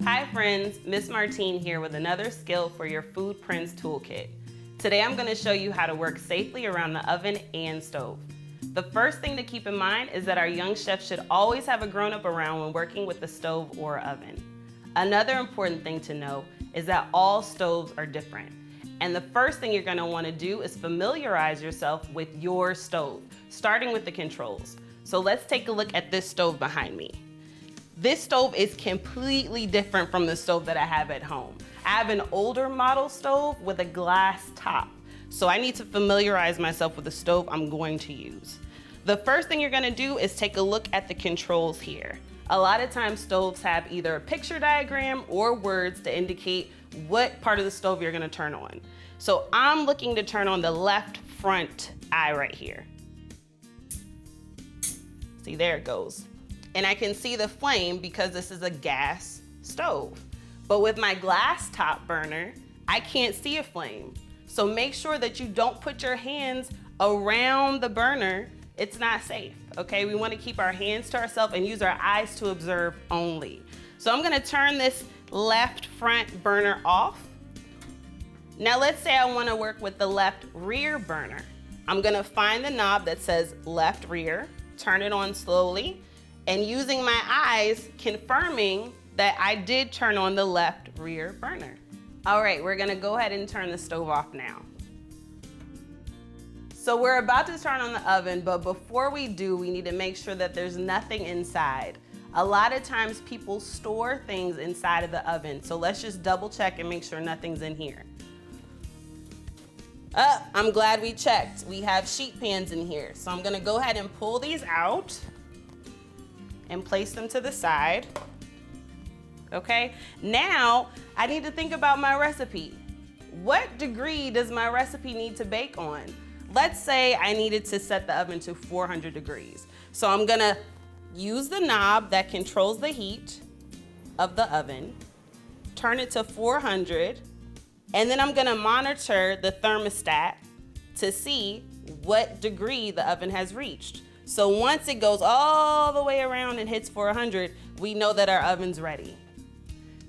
Hi friends, Miss Martine here with another skill for your FoodPrints toolkit. Today I'm going to show you how to work safely around the oven and stove. The first thing to keep in mind is that our young chefs should always have a grown-up around when working with the stove or oven. Another important thing to know is that all stoves are different. And the first thing you're going to want to do is familiarize yourself with your stove, starting with the controls. So let's take a look at this stove behind me. This stove is completely different from the stove that I have at home. I have an older model stove with a glass top. So I need to familiarize myself with the stove I'm going to use. The first thing you're gonna do is take a look at the controls here. A lot of times stoves have either a picture diagram or words to indicate what part of the stove you're gonna turn on. So I'm looking to turn on the left front eye right here. See, there it goes. And I can see the flame because this is a gas stove. But with my glass top burner, I can't see a flame. So make sure that you don't put your hands around the burner. It's not safe, okay? We wanna keep our hands to ourselves and use our eyes to observe only. So I'm gonna turn this left front burner off. Now let's say I wanna work with the left rear burner. I'm gonna find the knob that says left rear, turn it on slowly, and using my eyes, confirming that I did turn on the left rear burner. All right, we're gonna go ahead and turn the stove off now. So we're about to turn on the oven, but before we do, we need to make sure that there's nothing inside. A lot of times people store things inside of the oven, so let's just double check and make sure nothing's in here. I'm glad we checked. We have sheet pans in here. So I'm gonna go ahead and pull these out and place them to the side. Okay, now I need to think about my recipe. What degree does my recipe need to bake on? Let's say I needed to set the oven to 400 degrees. So I'm gonna use the knob that controls the heat of the oven, turn it to 400, and then I'm gonna monitor the thermostat to see what degree the oven has reached. So once it goes all the way around and hits 400, we know that our oven's ready.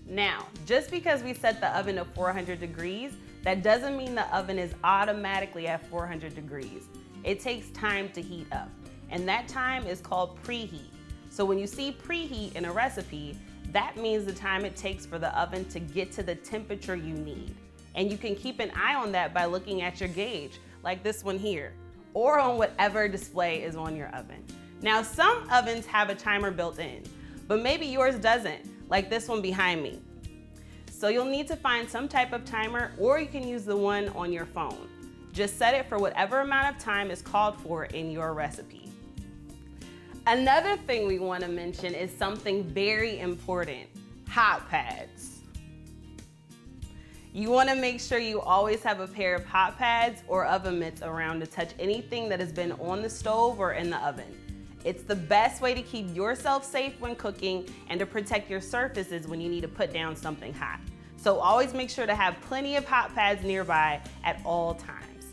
Now, just because we set the oven to 400 degrees, that doesn't mean the oven is automatically at 400 degrees. It takes time to heat up, and that time is called preheat. So when you see preheat in a recipe, that means the time it takes for the oven to get to the temperature you need. And you can keep an eye on that by looking at your gauge, like this one here, or on whatever display is on your oven. Now, some ovens have a timer built in, but maybe yours doesn't, like this one behind me. So you'll need to find some type of timer, or you can use the one on your phone. Just set it for whatever amount of time is called for in your recipe. Another thing we want to mention is something very important: hot pads. You want to make sure you always have a pair of hot pads or oven mitts around to touch anything that has been on the stove or in the oven. It's the best way to keep yourself safe when cooking and to protect your surfaces when you need to put down something hot. So always make sure to have plenty of hot pads nearby at all times.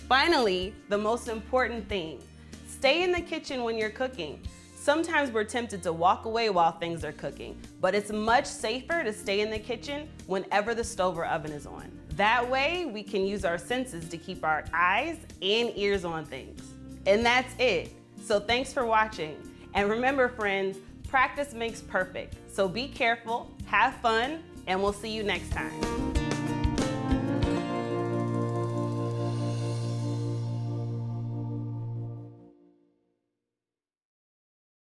Finally, the most important thing: stay in the kitchen when you're cooking. Sometimes we're tempted to walk away while things are cooking, but it's much safer to stay in the kitchen whenever the stove or oven is on. That way, we can use our senses to keep our eyes and ears on things. And that's it. So thanks for watching. And remember, friends, practice makes perfect. So be careful, have fun, and we'll see you next time.